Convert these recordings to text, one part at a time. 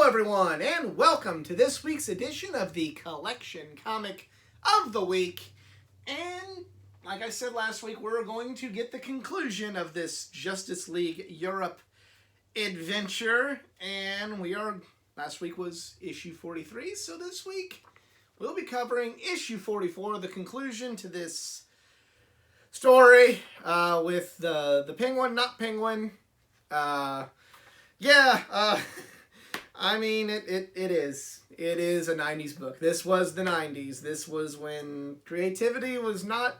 everyone, and welcome to this week's edition of the Collection Comic of the Week. And like I said last week, we're going to get the conclusion of this Justice League Europe adventure. And last week was issue 43, so this week we'll be covering issue 44, the conclusion to this story with the Penguin, not Penguin. I mean, it is. It is a 90s book. This was the 90s. This was when creativity was not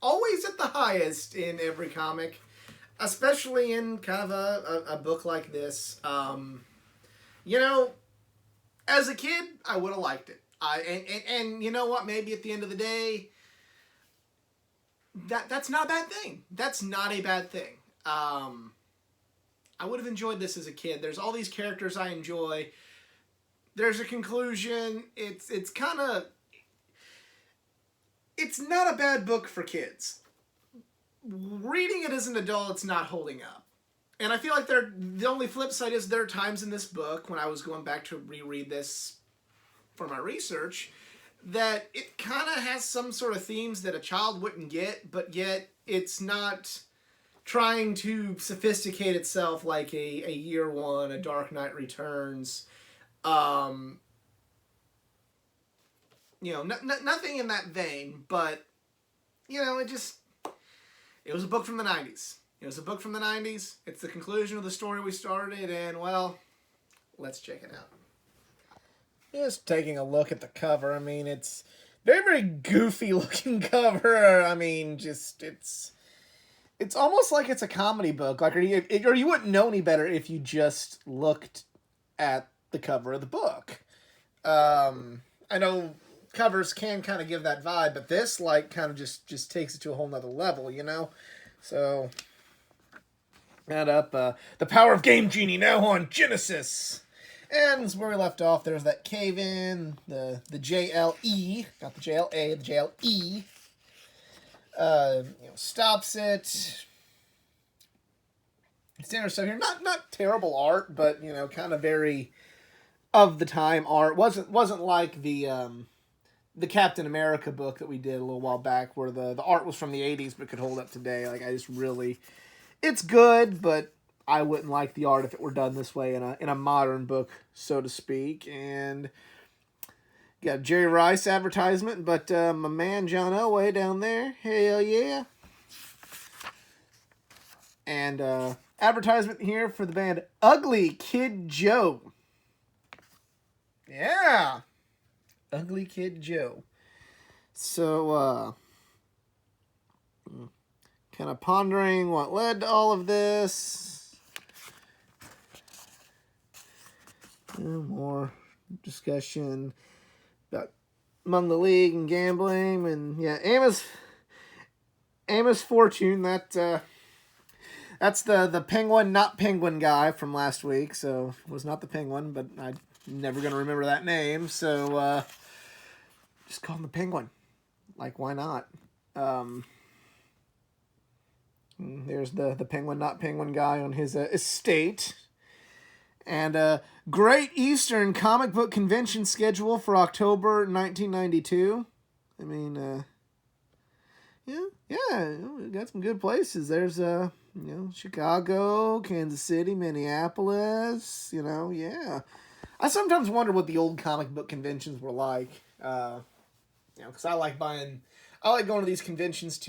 always at the highest in every comic, especially in kind of a book like this. As a kid, I would have liked it. And you know what? Maybe at the end of the day, that's not a bad thing. That's not a bad thing. I would have enjoyed this as a kid. There's all these characters I enjoy. There's a conclusion. It's not a bad book for kids. Reading it as an adult, it's not holding up. And I feel like the only flip side is there are times in this book when I was going back to reread this for my research that it kind of has some sort of themes that a child wouldn't get, but yet it's not trying to sophisticate itself like a Year One, a Dark Knight Returns. Nothing in that vein, but, it was a book from the 90s. It was a book from the 90s. It's the conclusion of the story we started, and, well, let's check it out. Just taking a look at the cover, I mean, it's very, very goofy looking cover. I mean, it's almost like it's a comedy book. Like, or you wouldn't know any better if you just looked at the cover of the book. I know covers can kind of give that vibe, but this, kind of just takes it to a whole nother level, So, add up, The Power of Game Genie now on Genesis. And where we left off, there's that cave-in, the JLE, not the JLA, the JLE. Stops it. Standard stuff here. Not terrible art, but kind of very of the time art. Wasn't like the Captain America book that we did a little while back, where the art was from the 80s but could hold up today. It's good, but I wouldn't like the art if it were done this way in a modern book, so to speak. And got Jerry Rice advertisement, but my man John Elway down there, hell yeah. And advertisement here for the band Ugly Kid Joe. Yeah. Ugly Kid Joe. So, kind of pondering what led to all of this. More discussion about among the league and gambling, and yeah, Amos Fortune, that's the Penguin, not Penguin guy from last week, so it was not the Penguin, but I'm never going to remember that name, so just call him the Penguin. Like, why not? There's the Penguin, not Penguin guy on his estate. And Great Eastern Comic Book Convention schedule for October 1992. I mean, we got some good places. There's Chicago, Kansas City, Minneapolis. Yeah. I sometimes wonder what the old comic book conventions were like. Because I like going to these conventions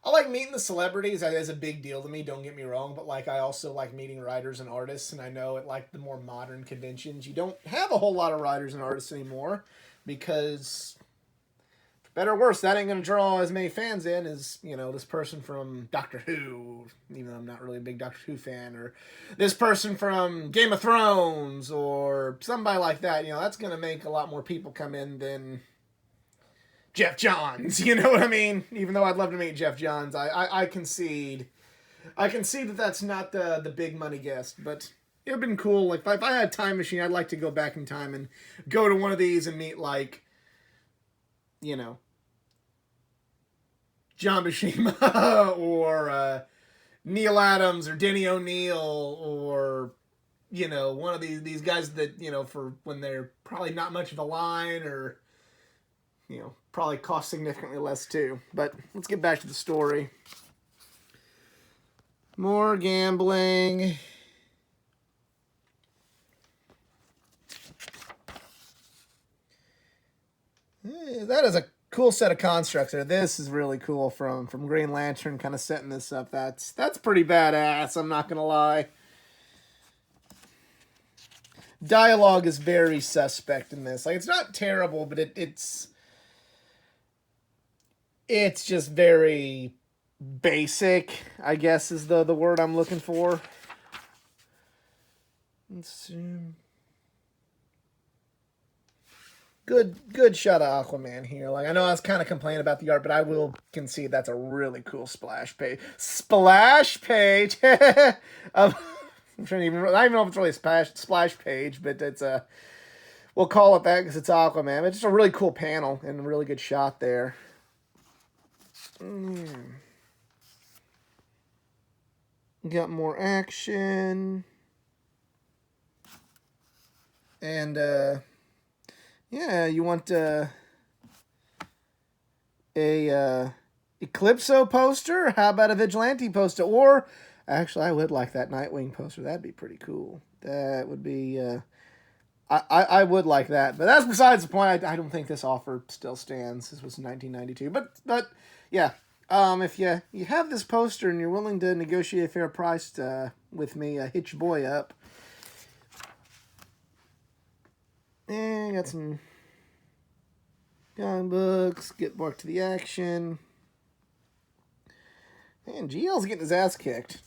I like meeting the celebrities. That is a big deal to me, don't get me wrong. But, I also like meeting writers and artists. And I know at, the more modern conventions, you don't have a whole lot of writers and artists anymore. Because, for better or worse, that ain't going to draw as many fans in as, this person from Doctor Who. Even though I'm not really a big Doctor Who fan. Or this person from Game of Thrones. Or somebody like that. That's going to make a lot more people come in than Jeff Johns, you know what I mean? Even though I'd love to meet Jeff Johns, I concede. I concede that that's not the big money guest, but it would have been cool. If I had a time machine, I'd like to go back in time and go to one of these and meet, John Buscema or Neil Adams or Denny O'Neil or one of these guys that, for when they're probably not much of a line, or, probably cost significantly less too. But let's get back to the story. More gambling. That is a cool set of constructs there. This is really cool from Green Lantern, kind of setting this up. That's pretty badass, I'm not gonna lie. Dialogue is very suspect in this. Like, it's not terrible, but it's just very basic, I guess is the word I'm looking for. Let's see. Good shot of Aquaman here. Like, I know I was kind of complaining about the art, but I will concede that's a really cool splash page. Splash page. I'm trying to even, I don't even know if it's really a splash page, but it's a. We'll call it that because it's Aquaman. It's just a really cool panel and a really good shot there. Got more action. And yeah, you want a Eclipso poster? How about a Vigilante poster? Or actually, I would like that Nightwing poster. That'd be pretty cool. That would be. I would like that, but that's besides the point. I don't think this offer still stands. This was 1992, but yeah. If you have this poster and you're willing to negotiate a fair price with me, hit your boy up. And got some gun books. Get back to the action. And GL's getting his ass kicked.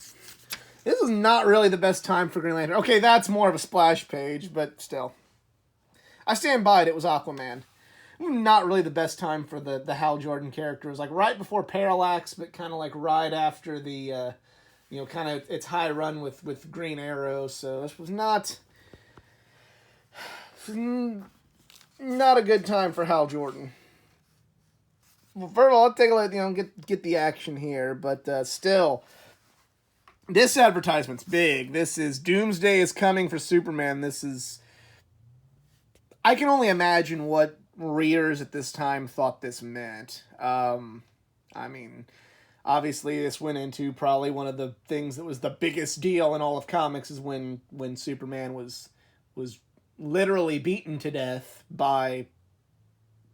This is not really the best time for Green Lantern. Okay, that's more of a splash page, but still. I stand by it. It was Aquaman. Not really the best time for the Hal Jordan character. It was like right before Parallax, but kind of like right after the, kind of its high run with Green Arrow. So this was not a good time for Hal Jordan. Well, first of all, let's take a look, get the action here, but still, this advertisement's big. This is Doomsday is coming for Superman. This is, I can only imagine what readers at this time thought this meant. I mean, obviously this went into probably one of the things that was the biggest deal in all of comics is when Superman was literally beaten to death by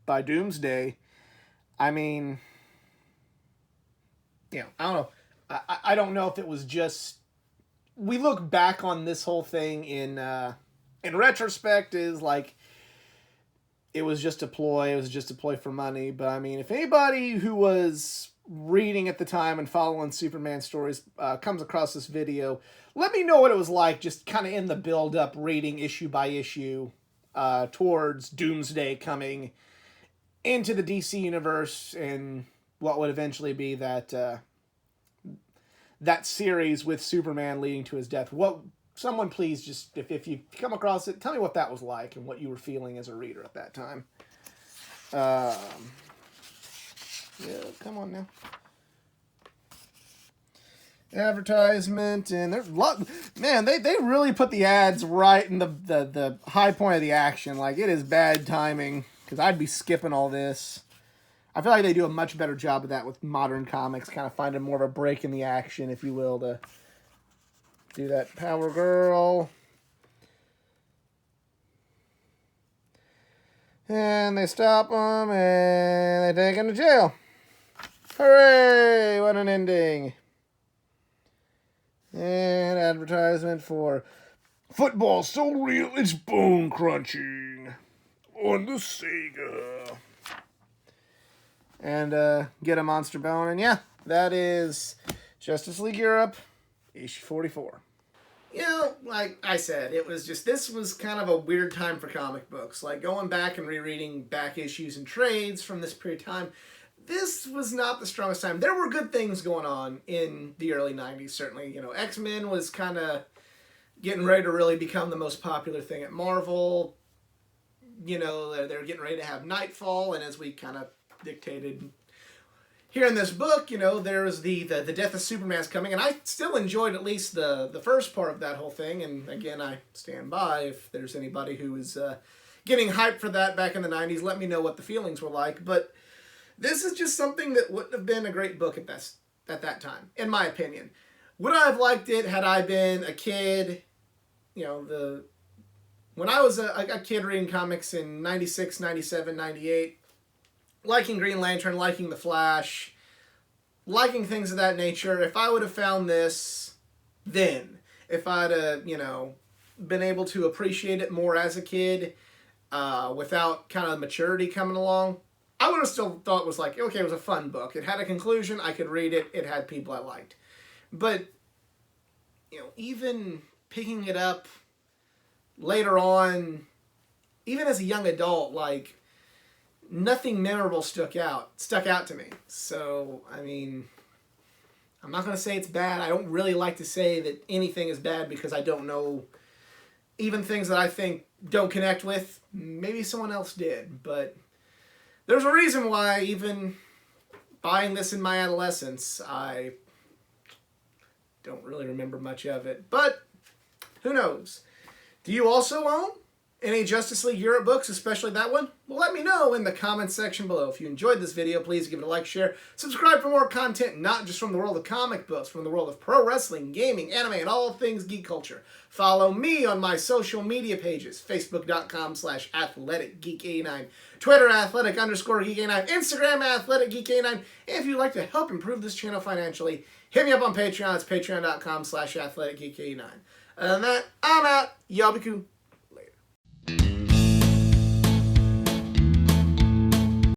Doomsday. I mean, I don't know. I don't know if it was just, we look back on this whole thing in retrospect is like, it was just a ploy. It was just a ploy for money. But I mean, if anybody who was reading at the time and following Superman stories comes across this video, let me know what it was like just kind of in the build-up, reading issue by issue towards Doomsday coming into the DC universe and what would eventually be that series with Superman leading to his death. Someone please just, if you come across it, tell me what that was like and what you were feeling as a reader at that time. Yeah, come on now. Advertisement, and there's a lot, man, they really put the ads right in the high point of the action. Like, it is bad timing, because I'd be skipping all this. I feel like they do a much better job of that with modern comics, kind of finding more of a break in the action, if you will, to do that. Power Girl. And they stop him, and they take him to jail. Hooray! What an ending. And advertisement for football so real it's bone crunching on the Sega. And get a monster bone. And yeah, that is Justice League Europe, issue 44. Like I said, this was kind of a weird time for comic books. Like, going back and rereading back issues and trades from this period of time, this was not the strongest time. There were good things going on in the early 90s, certainly. X-Men was kind of getting ready to really become the most popular thing at Marvel. They were getting ready to have Nightfall, and as we kind of dictated, here in this book, you know, there's the death of Superman's coming, and I still enjoyed at least the first part of that whole thing. And again, I stand by. If there's anybody who is getting hyped for that back in the 90s, let me know what the feelings were like. But this is just something that wouldn't have been a great book at that time, in my opinion. Would I have liked it had I been a kid? You know, when I was a kid reading comics in 96, 97, 98, liking Green Lantern, liking The Flash, liking things of that nature, if I would have found this then, if I'd have, you know, been able to appreciate it more as a kid, without kind of maturity coming along, I would have still thought it was like, okay, it was a fun book. It had a conclusion. I could read it. It had people I liked. But, you know, even picking it up later on, even as a young adult, like, nothing memorable stuck out to me. So, I mean, I'm not going to say it's bad. I don't really like to say that anything is bad because I don't know. Even things that I think don't connect with, maybe someone else did. But there's a reason why, even buying this in my adolescence, I don't really remember much of it. But who knows? Do you also own any Justice League Europe books, especially that one? Well, let me know in the comments section below. If you enjoyed this video, please give it a like, share, subscribe for more content, not just from the world of comic books, from the world of pro wrestling, gaming, anime, and all things geek culture. Follow me on my social media pages, facebook.com/athleticgeek89, Twitter, athletic_geek89, Instagram, athleticgeek89. And if you'd like to help improve this channel financially, hit me up on Patreon. It's patreon.com/athleticgeek89. Other than that, I'm out. Y'all be cool.